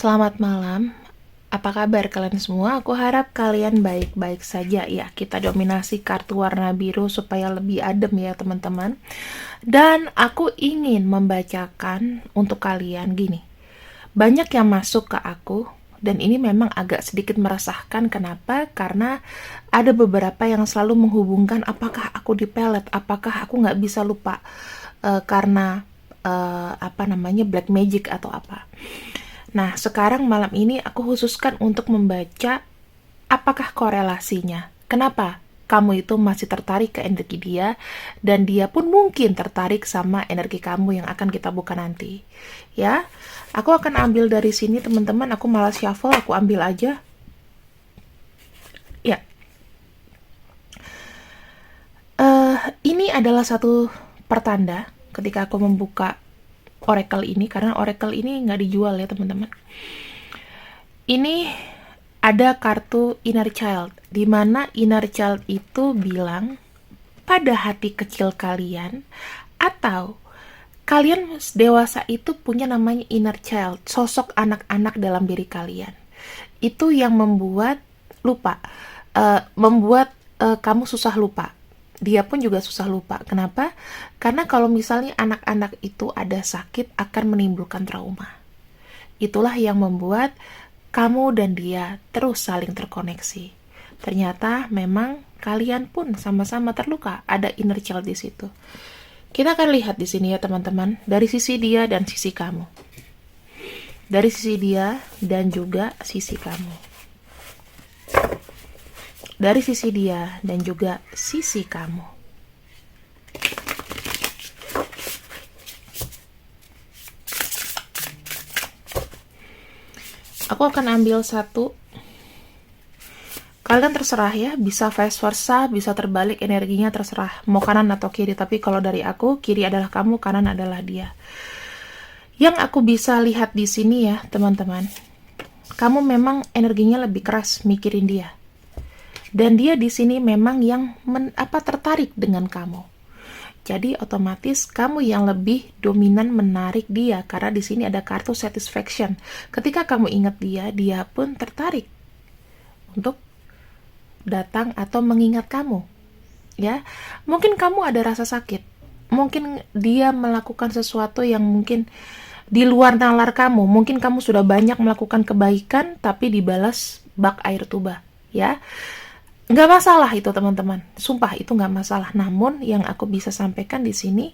Selamat malam. Apa kabar kalian semua? Aku harap kalian baik-baik saja ya. Kita dominasi kartu warna biru supaya lebih adem ya teman-teman. Dan aku ingin membacakan untuk kalian gini. Banyak yang masuk ke aku dan ini memang agak sedikit meresahkan. Kenapa? Karena ada beberapa yang selalu menghubungkan apakah aku dipelet, apakah aku nggak bisa lupa karena black magic atau apa. Nah, sekarang malam ini aku khususkan untuk membaca apakah korelasinya. Kenapa kamu itu masih tertarik ke energi dia, dan dia pun mungkin tertarik sama energi kamu yang akan kita buka nanti. Ya, aku akan ambil dari sini teman-teman, aku malas shuffle, aku ambil aja. Ya, ini adalah satu pertanda ketika aku membuka oracle ini, karena oracle ini nggak dijual ya teman-teman. Ini ada kartu inner child, di mana inner child itu bilang pada hati kecil kalian, atau kalian dewasa itu punya namanya inner child, sosok anak-anak dalam diri kalian. Itu yang membuat lupa, kamu susah lupa. Dia pun juga susah lupa. Kenapa? Karena kalau misalnya anak-anak itu ada sakit akan menimbulkan trauma. Itulah yang membuat kamu dan dia terus saling terkoneksi. Ternyata memang kalian pun sama-sama terluka, ada inner child di situ. Kita akan lihat di sini ya teman-teman, dari sisi dia dan sisi kamu. Dari sisi dia dan juga sisi kamu. Dari sisi dia dan juga sisi kamu. Aku akan ambil satu. Kalian terserah ya, bisa vice versa, bisa terbalik energinya, terserah. Mau kanan atau kiri, tapi kalau dari aku, kiri adalah kamu, kanan adalah dia. Yang aku bisa lihat di sini ya, teman-teman. Kamu memang energinya lebih keras mikirin dia. Dan dia di sini memang yang tertarik dengan kamu. Jadi otomatis kamu yang lebih dominan menarik dia, karena di sini ada kartu satisfaction. Ketika kamu ingat dia, dia pun tertarik untuk datang atau mengingat kamu. Ya, mungkin kamu ada rasa sakit. Mungkin dia melakukan sesuatu yang mungkin di luar nalar kamu. Mungkin kamu sudah banyak melakukan kebaikan tapi dibalas bak air tuba, ya. Nggak masalah itu teman-teman, sumpah itu nggak masalah. Namun yang aku bisa sampaikan di sini,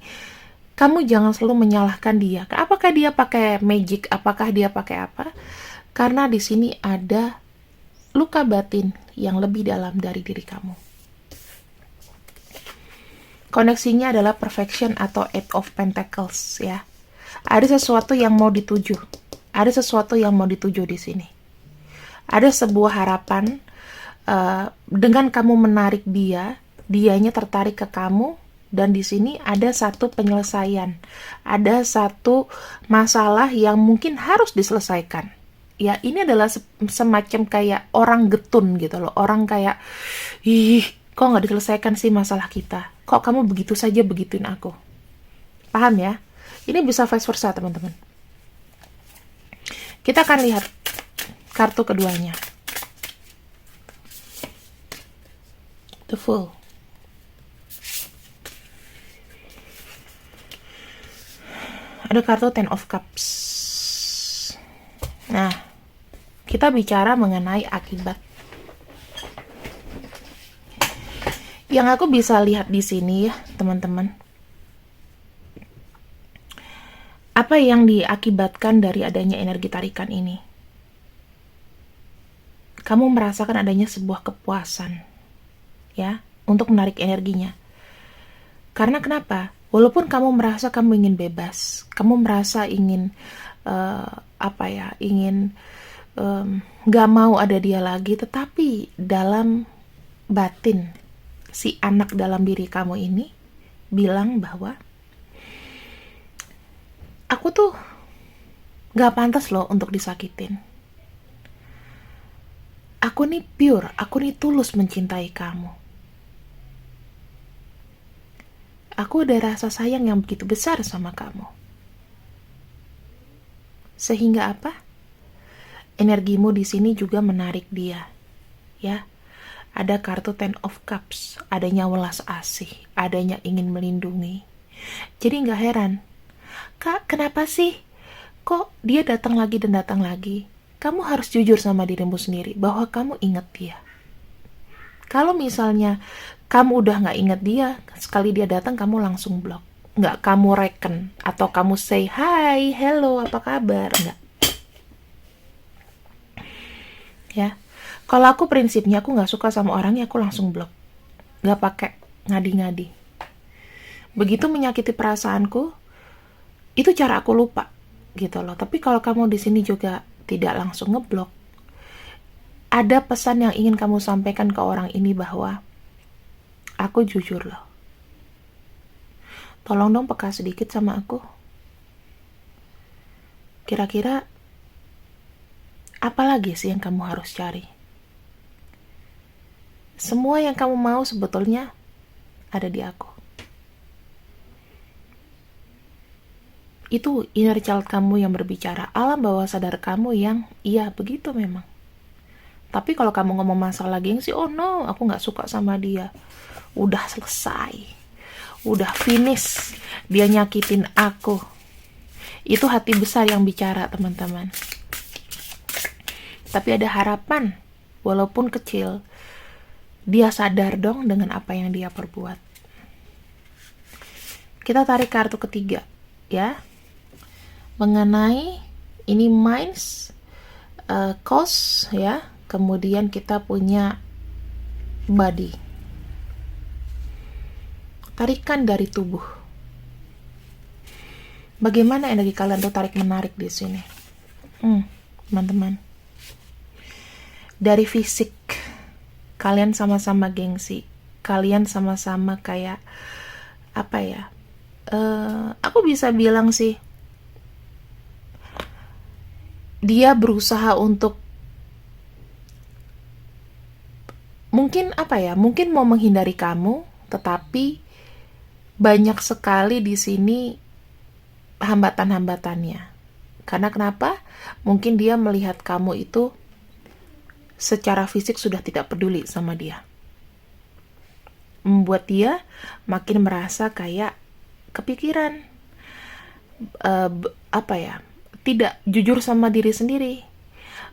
kamu jangan selalu menyalahkan dia. Apakah dia pakai magic, apakah dia pakai apa? Karena di sini ada luka batin yang lebih dalam dari diri kamu. Koneksinya adalah perfection atau Eight of Pentacles ya. Ada sesuatu yang mau dituju. Ada sesuatu yang mau dituju di sini. Ada sebuah harapan. Dengan kamu menarik dia, dianya tertarik ke kamu, dan di sini ada satu penyelesaian, ada satu masalah yang mungkin harus diselesaikan. Ya, ini adalah semacam kayak orang getun gitu loh, orang kayak, ih, kok nggak diselesaikan sih masalah kita? Kok kamu begitu saja begituin aku? Paham ya? Ini bisa vice versa teman-teman. Kita akan lihat kartu keduanya. The Fool. Ada kartu Ten of Cups. Nah, kita bicara mengenai akibat. Yang aku bisa lihat di sini ya, teman-teman. Apa yang diakibatkan dari adanya energi tarikan ini? Kamu merasakan adanya sebuah kepuasan. Ya, untuk menarik energinya. Karena kenapa? Walaupun kamu merasa kamu ingin bebas, kamu merasa ingin gak mau ada dia lagi, tetapi dalam batin si anak dalam diri kamu ini bilang bahwa aku tuh gak pantas loh untuk disakitin. Aku nih pure, aku nih tulus mencintai kamu. Aku ada rasa sayang yang begitu besar sama kamu. Sehingga apa? energimu di sini juga menarik dia, ya. Ada kartu Ten of Cups, adanya welas asih, adanya ingin melindungi. Jadi nggak heran, Kak, kenapa sih? Kok dia datang lagi dan datang lagi? Kamu harus jujur sama dirimu sendiri bahwa kamu ingat dia. Kalau misalnya kamu udah nggak ingat dia, sekali dia datang kamu langsung blok. Nggak kamu reken, atau kamu say, hi, hello, apa kabar? Nggak. Ya. Kalau aku prinsipnya, aku nggak suka sama orangnya, aku langsung blok. Nggak pakai ngadi-ngadi. Begitu menyakiti perasaanku, itu cara aku lupa, gitu loh. Tapi kalau kamu di sini juga tidak langsung ngeblok, ada pesan yang ingin kamu sampaikan ke orang ini bahwa aku jujur loh. Tolong dong peka sedikit sama aku. Kira-kira apa lagi sih yang kamu harus cari? Semua yang kamu mau sebetulnya ada di aku. Itu inner child kamu yang berbicara, alam bawah sadar kamu yang, iya begitu memang. Tapi kalau kamu ngomong masalah gengsi, oh no, aku gak suka sama dia. Udah selesai. Udah finish. Dia nyakitin aku. Itu hati besar yang bicara, teman-teman. Tapi ada harapan, walaupun kecil. Dia sadar dong dengan apa yang dia perbuat. Kita tarik kartu ketiga, ya. Mengenai ini minds, cost, ya. Kemudian kita punya body. Tarikan dari tubuh. Bagaimana energi kalian tuh tarik menarik di sini, teman-teman. Dari fisik, kalian sama-sama gengsi, kalian sama-sama kayak apa ya? Aku bisa bilang sih, dia berusaha untuk mungkin apa ya? Mungkin mau menghindari kamu, tetapi banyak sekali di sini hambatan-hambatannya. Karena kenapa? Mungkin dia melihat kamu itu secara fisik sudah tidak peduli sama dia. Membuat dia makin merasa kayak kepikiran, tidak jujur sama diri sendiri.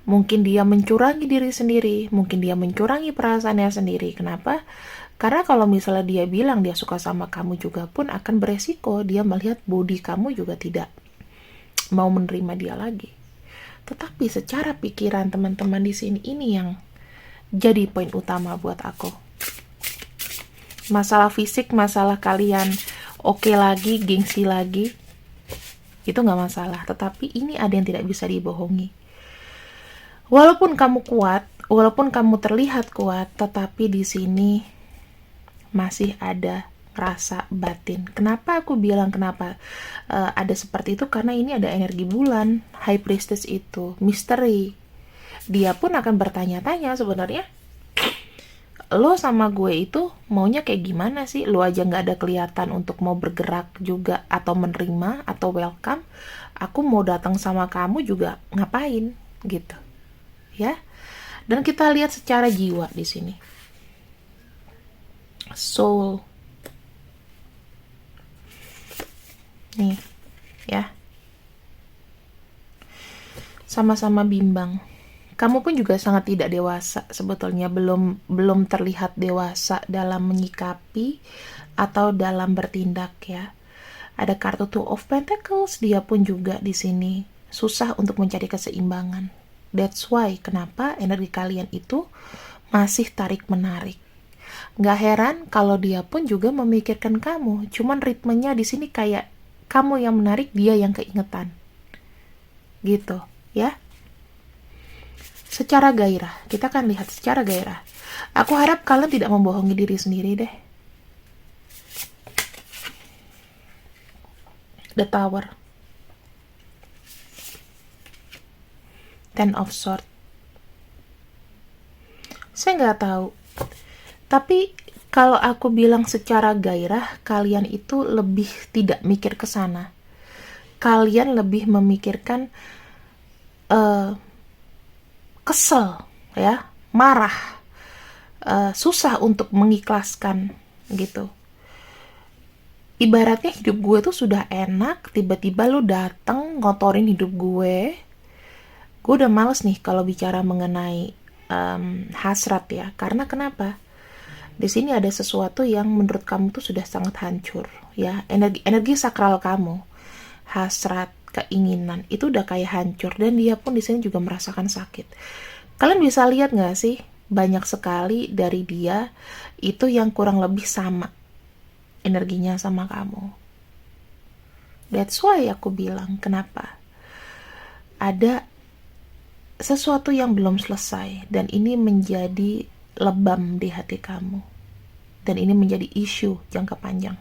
Mungkin dia mencurangi diri sendiri, mungkin dia mencurangi perasaannya sendiri. Kenapa? Karena kalau misalnya dia bilang dia suka sama kamu juga pun akan beresiko dia melihat body kamu juga tidak mau menerima dia lagi. Tetapi secara pikiran teman-teman di sini, ini yang jadi poin utama buat aku. Masalah fisik, masalah kalian oke lagi, gengsi lagi, itu nggak masalah. Tetapi ini ada yang tidak bisa dibohongi. Walaupun kamu kuat, walaupun kamu terlihat kuat, tetapi di sini masih ada rasa batin. Kenapa aku bilang kenapa ada seperti itu? Karena ini ada energi bulan, High Priestess itu, misteri. Dia pun akan bertanya-tanya sebenarnya, lo sama gue itu maunya kayak gimana sih? Lo aja gak ada kelihatan untuk mau bergerak juga atau menerima atau welcome. Aku mau datang sama kamu juga ngapain gitu, ya? Dan kita lihat secara jiwa di sini, soul. Nih, ya. Sama-sama bimbang. Kamu pun juga sangat tidak dewasa sebetulnya, belum terlihat dewasa dalam menyikapi atau dalam bertindak, ya. Ada kartu Two of Pentacles, dia pun juga di sini susah untuk mencari keseimbangan. That's why kenapa energi kalian itu masih tarik-menarik. Gak heran kalau dia pun juga memikirkan kamu, cuman ritmenya di sini kayak kamu yang menarik, dia yang keingetan. Gitu, ya. Secara gairah, kita akan lihat secara gairah. Aku harap kalian tidak membohongi diri sendiri deh. The Tower. Ten of Swords. Saya nggak tahu. Tapi kalau aku bilang secara gairah, kalian itu lebih tidak mikir ke sana. Kalian lebih memikirkan kesel, ya, marah, susah untuk mengikhlaskan gitu. Ibaratnya hidup gue tuh sudah enak, tiba-tiba lu dateng ngotorin hidup gue. Gue udah males nih kalau bicara mengenai hasrat ya. Karena kenapa? Di sini ada sesuatu yang menurut kamu tuh sudah sangat hancur ya. Energi sakral kamu, hasrat, keinginan itu udah kayak hancur, dan dia pun di sini juga merasakan sakit. Kalian bisa lihat nggak sih, banyak sekali dari dia itu yang kurang lebih sama energinya sama kamu. That's why aku bilang kenapa ada sesuatu yang belum selesai, dan ini menjadi lebam di hati kamu, dan ini menjadi isu jangka panjang.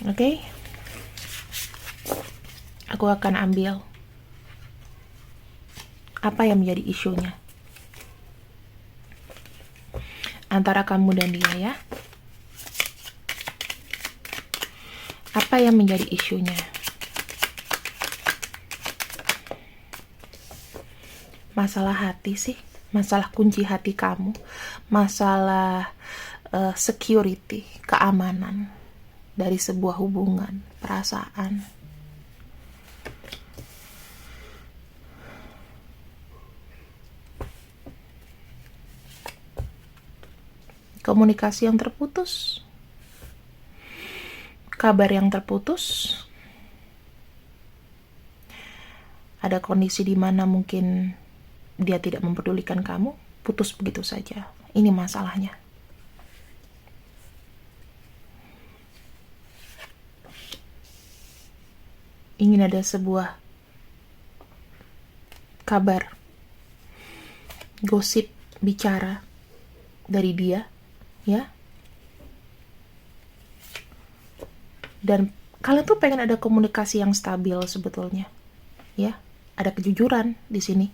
Oke? Aku akan ambil apa yang menjadi isunya antara kamu dan dia ya. Apa yang menjadi isunya? Masalah hati sih, masalah kunci hati kamu, masalah security, keamanan dari sebuah hubungan, perasaan. Komunikasi yang terputus, kabar yang terputus, ada kondisi di mana mungkin dia tidak mempedulikan kamu, putus begitu saja. Ini masalahnya. Ingin ada sebuah kabar, gosip, bicara dari dia, ya. Dan kalian tuh pengen ada komunikasi yang stabil sebetulnya, ya. Ada kejujuran di sini.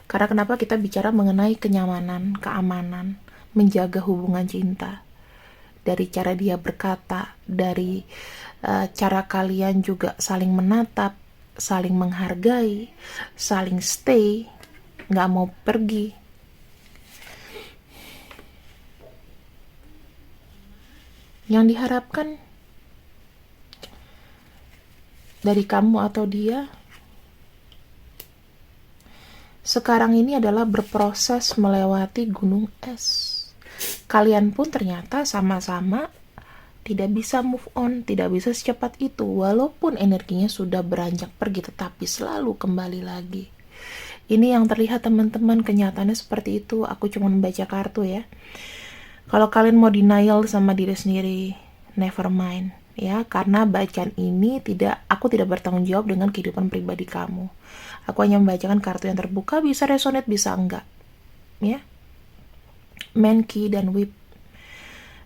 Karena kenapa kita bicara mengenai kenyamanan, keamanan, menjaga hubungan cinta. Dari cara dia berkata, dari cara kalian juga saling menatap, saling menghargai, saling stay, nggak mau pergi. Yang diharapkan dari kamu atau dia sekarang ini adalah berproses melewati gunung es. Kalian pun ternyata sama-sama tidak bisa move on, tidak bisa secepat itu. Walaupun energinya sudah beranjak pergi, tetapi selalu kembali lagi. Ini yang terlihat teman-teman, kenyataannya seperti itu. Aku cuma membaca kartu ya. Kalau kalian mau denial sama diri sendiri, never mind. Ya, karena bacaan ini aku tidak bertanggung jawab dengan kehidupan pribadi kamu. Aku hanya membacakan kartu yang terbuka, bisa resonate, bisa enggak. Ya. Menki dan Whip.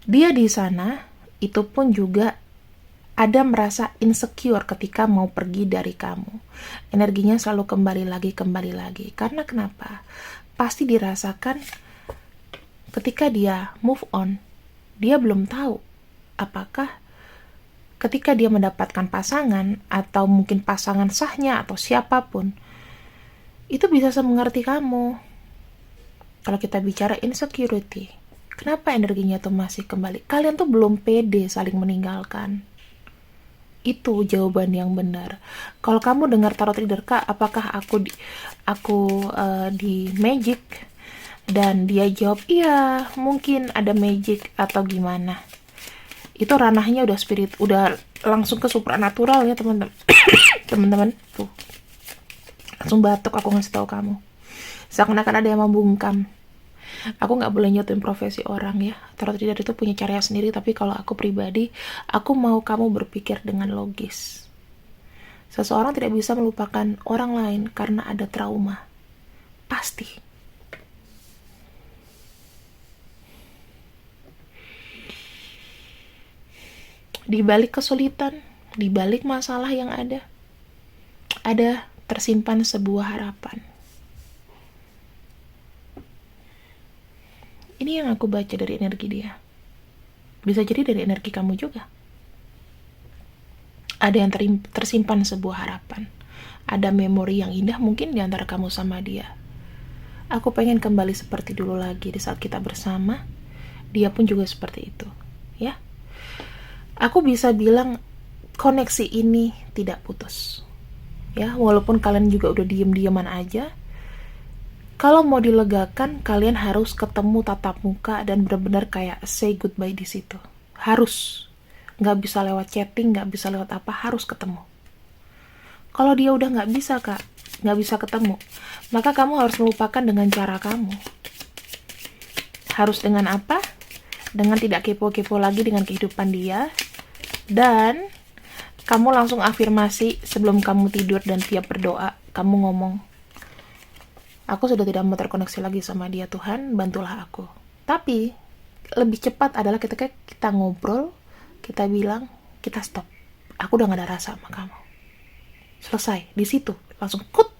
Dia di sana itu pun juga ada merasa insecure ketika mau pergi dari kamu. Energinya selalu kembali lagi. Karena kenapa? Pasti dirasakan ketika dia move on, dia belum tahu apakah ketika dia mendapatkan pasangan, atau mungkin pasangan sahnya, atau siapapun, itu bisa mengerti kamu. Kalau kita bicara insecurity, kenapa energinya tuh masih kembali? Kalian tuh belum pede saling meninggalkan. Itu jawaban yang benar. Kalau kamu dengar tarot reader, Kak, apakah aku di magic? Dan dia jawab, iya, mungkin ada magic atau gimana. Itu ranahnya udah spirit, udah langsung ke supranatural ya teman-teman. Teman-teman, tuh. Langsung batuk aku ngasih tahu kamu. Seakan-akan ada yang membungkam. Aku nggak boleh nyotin profesi orang ya. Tarot reader itu punya caranya sendiri, tapi kalau aku pribadi, aku mau kamu berpikir dengan logis. Seseorang tidak bisa melupakan orang lain karena ada trauma. Pasti. Di balik kesulitan, di balik masalah yang ada tersimpan sebuah harapan. Ini yang aku baca dari energi dia. Bisa jadi dari energi kamu juga. Ada yang tersimpan sebuah harapan. ada memori yang indah mungkin di antara kamu sama dia. Aku pengen kembali seperti dulu lagi di saat kita bersama. Dia pun juga seperti itu, ya. Aku bisa bilang koneksi ini tidak putus. Ya, walaupun kalian juga udah diem-dieman aja, kalau mau dilegakan, kalian harus ketemu tatap muka dan benar-benar kayak say goodbye di situ. Harus. Nggak bisa lewat chatting, nggak bisa lewat apa, harus ketemu. Kalau dia udah nggak bisa, Kak, nggak bisa ketemu, maka kamu harus melupakan dengan cara kamu. Harus dengan apa? Dengan tidak kepo-kepo lagi dengan kehidupan dia. Dan kamu langsung afirmasi sebelum kamu tidur dan tiap berdoa, kamu ngomong, aku sudah tidak mau terkoneksi lagi sama dia, Tuhan, bantulah aku. Tapi, lebih cepat adalah ketika kita ngobrol, kita bilang, kita stop. Aku udah gak ada rasa sama kamu. Selesai, di situ. Langsung kut.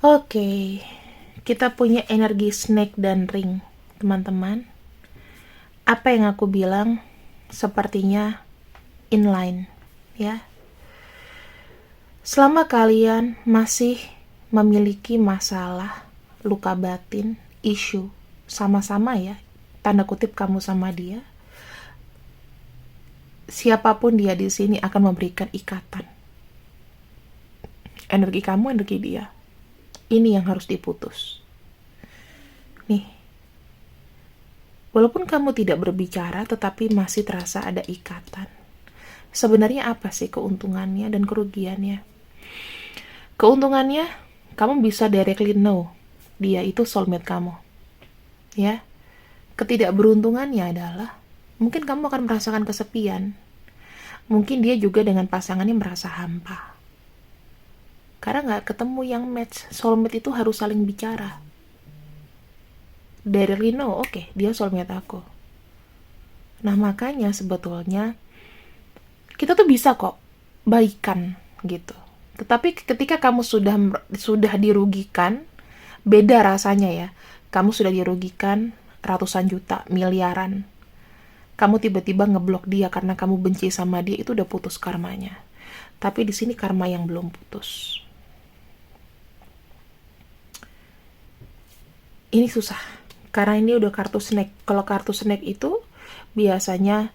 Oke, kita punya energi snake dan ring, teman-teman. Apa yang aku bilang, sepertinya inline, ya. Selama kalian masih memiliki masalah, luka batin, isu, sama-sama ya, tanda kutip kamu sama dia, siapapun dia di sini akan memberikan ikatan. Energi kamu, energi dia. Ini yang harus diputus. Nih, walaupun kamu tidak berbicara, tetapi masih terasa ada ikatan. Sebenarnya apa sih keuntungannya dan kerugiannya? Keuntungannya, kamu bisa directly know dia itu soulmate kamu. Ya. Ketidakberuntungannya adalah mungkin kamu akan merasakan kesepian. Mungkin dia juga dengan pasangannya merasa hampa. Karena gak ketemu yang match. Soulmate itu harus saling bicara. Directly know, oke, dia soulmate aku. Nah, makanya sebetulnya kita tuh bisa kok baikan gitu. Tetapi ketika kamu sudah dirugikan, beda rasanya ya. Kamu sudah dirugikan ratusan juta, miliaran. Kamu tiba-tiba ngeblok dia karena kamu benci sama dia, itu udah putus karmanya. Tapi di sini karma yang belum putus. Ini susah. Karena ini udah kartu snake. Kalau kartu snake itu biasanya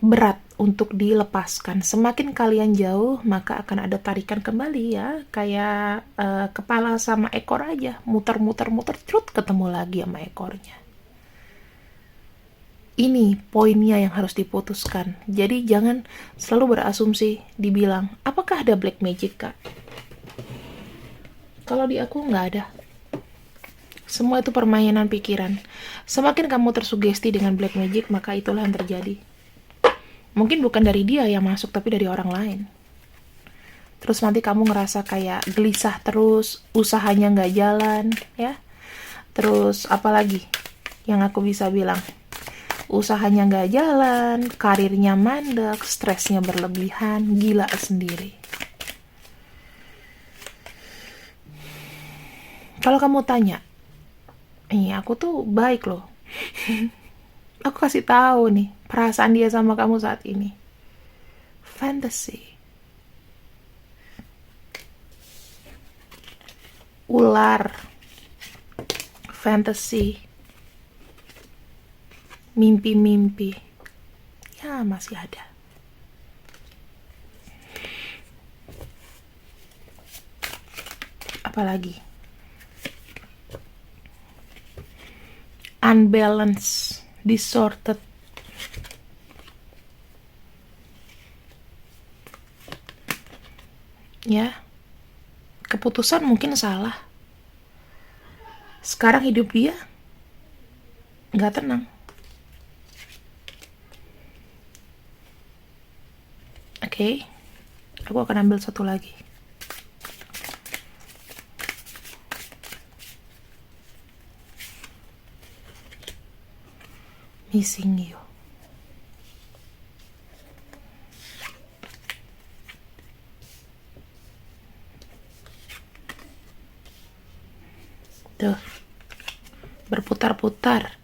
berat untuk dilepaskan. Semakin kalian jauh, maka akan ada tarikan kembali ya. Kayak kepala sama ekor aja. Muter-muter-muter, cerut ketemu lagi sama ekornya. Ini poinnya yang harus diputuskan. Jadi jangan selalu berasumsi, dibilang, apakah ada black magic, Kak? Kalau di aku nggak ada. Semua itu permainan pikiran. Semakin kamu tersugesti dengan black magic, maka itulah yang terjadi. Mungkin bukan dari dia yang masuk, tapi dari orang lain. Terus nanti kamu ngerasa kayak gelisah terus, usahanya nggak jalan, ya. Terus apalagi yang aku bisa bilang? Usahanya nggak jalan, karirnya mandek, stresnya berlebihan, gila sendiri. Kalau kamu tanya, aku tuh baik loh. Aku kasih tahu nih perasaan dia sama kamu saat ini. Fantasy. Ular. Fantasy. Mimpi-mimpi. Ya, masih ada. Apalagi? Unbalanced. Distorted. Ya, keputusan mungkin salah. Sekarang hidup dia nggak tenang. Oke, aku akan ambil satu lagi. Missing you. Tuh, berputar-putar,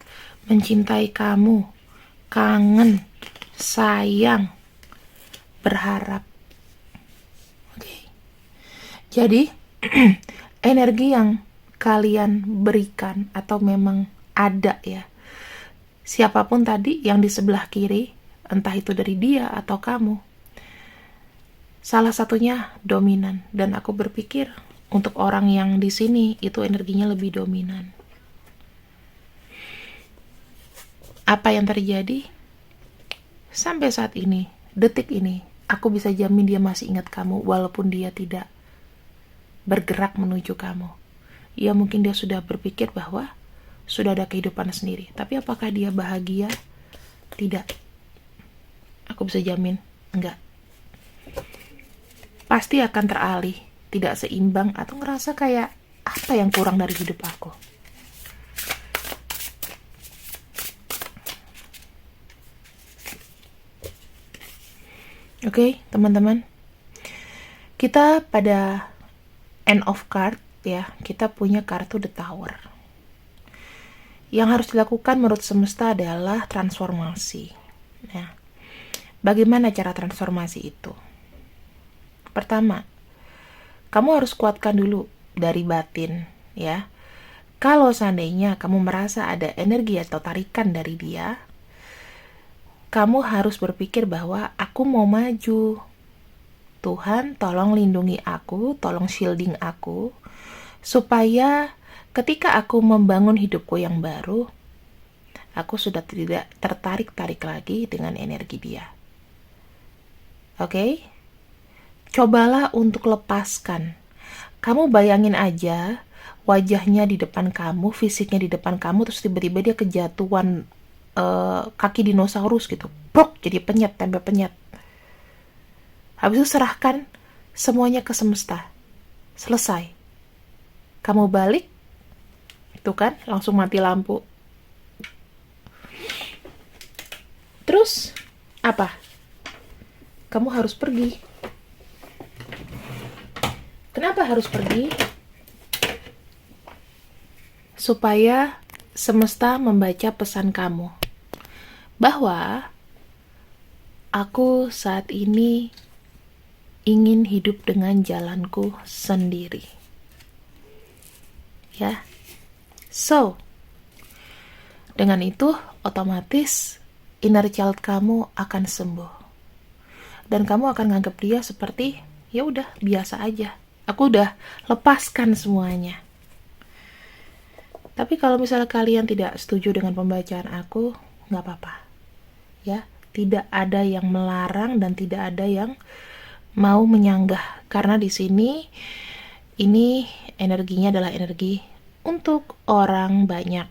mencintai kamu, kangen, sayang, berharap. Oke. Jadi, energi yang kalian berikan atau memang ada ya, siapapun tadi yang di sebelah kiri, entah itu dari dia atau kamu, salah satunya dominan. Dan aku berpikir untuk orang yang di sini itu energinya lebih dominan. Apa yang terjadi? Sampai saat ini, detik ini, aku bisa jamin dia masih ingat kamu walaupun dia tidak bergerak menuju kamu. Ya mungkin dia sudah berpikir bahwa sudah ada kehidupan sendiri. Tapi apakah dia bahagia? Tidak. Aku bisa jamin, enggak. Pasti akan teralih, tidak seimbang, atau ngerasa kayak apa yang kurang dari hidup aku. Oke, teman-teman. Kita pada end of card ya, kita punya kartu The Tower. Yang harus dilakukan menurut semesta adalah transformasi. Nah, bagaimana cara transformasi itu? Pertama, kamu harus kuatkan dulu dari batin ya. Kalau seandainya kamu merasa ada energi atau tarikan dari dia, kamu harus berpikir bahwa aku mau maju. Tuhan, tolong lindungi aku, tolong shielding aku, supaya ketika aku membangun hidupku yang baru, aku sudah tidak tertarik-tarik lagi dengan energi dia. Oke? Cobalah untuk lepaskan. Kamu bayangin aja wajahnya di depan kamu, fisiknya di depan kamu, terus tiba-tiba dia kejatuhan kaki dinosaurus gitu. Brok, jadi penyet, tempe penyet. Habis itu serahkan semuanya ke semesta. Selesai. Kamu balik, itu kan langsung mati lampu. Terus apa? Kamu harus pergi. Kenapa harus pergi? Supaya semesta membaca pesan kamu bahwa aku saat ini ingin hidup dengan jalanku sendiri. Ya. So, dengan itu otomatis inner child kamu akan sembuh. Dan kamu akan nganggap dia seperti ya udah biasa aja. Aku udah lepaskan semuanya. Tapi kalau misalnya kalian tidak setuju dengan pembacaan aku, nggak apa-apa. Ya, tidak ada yang melarang dan tidak ada yang mau menyanggah, karena di sini ini energinya adalah energi untuk orang banyak.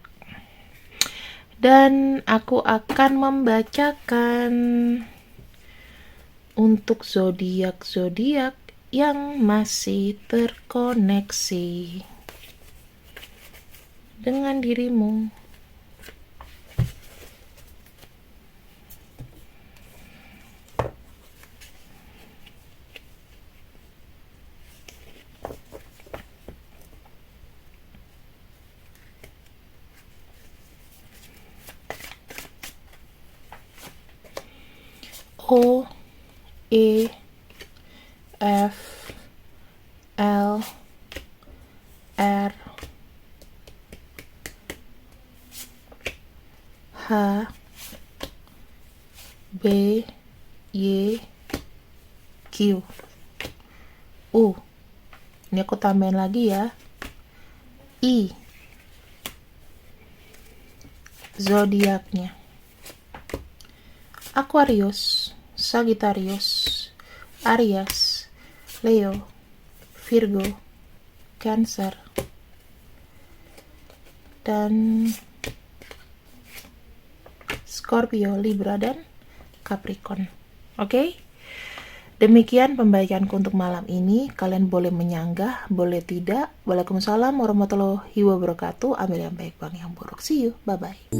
Dan aku akan membacakan untuk zodiak-zodiak yang masih terkoneksi dengan dirimu. O, E, F, L, R, H, B, Y, Q, U. Ini aku tambahin lagi ya. I. Zodiaknya Aquarius, Sagittarius, Aries, Leo, Virgo, Cancer, dan Scorpio, Libra, dan Capricorn. Oke? Demikian pembacaanku untuk malam ini. Kalian boleh menyanggah, boleh tidak. Waalaikumsalam warahmatullahi wabarakatuh. Ambil yang baik, buang yang buruk. See you. Bye-bye.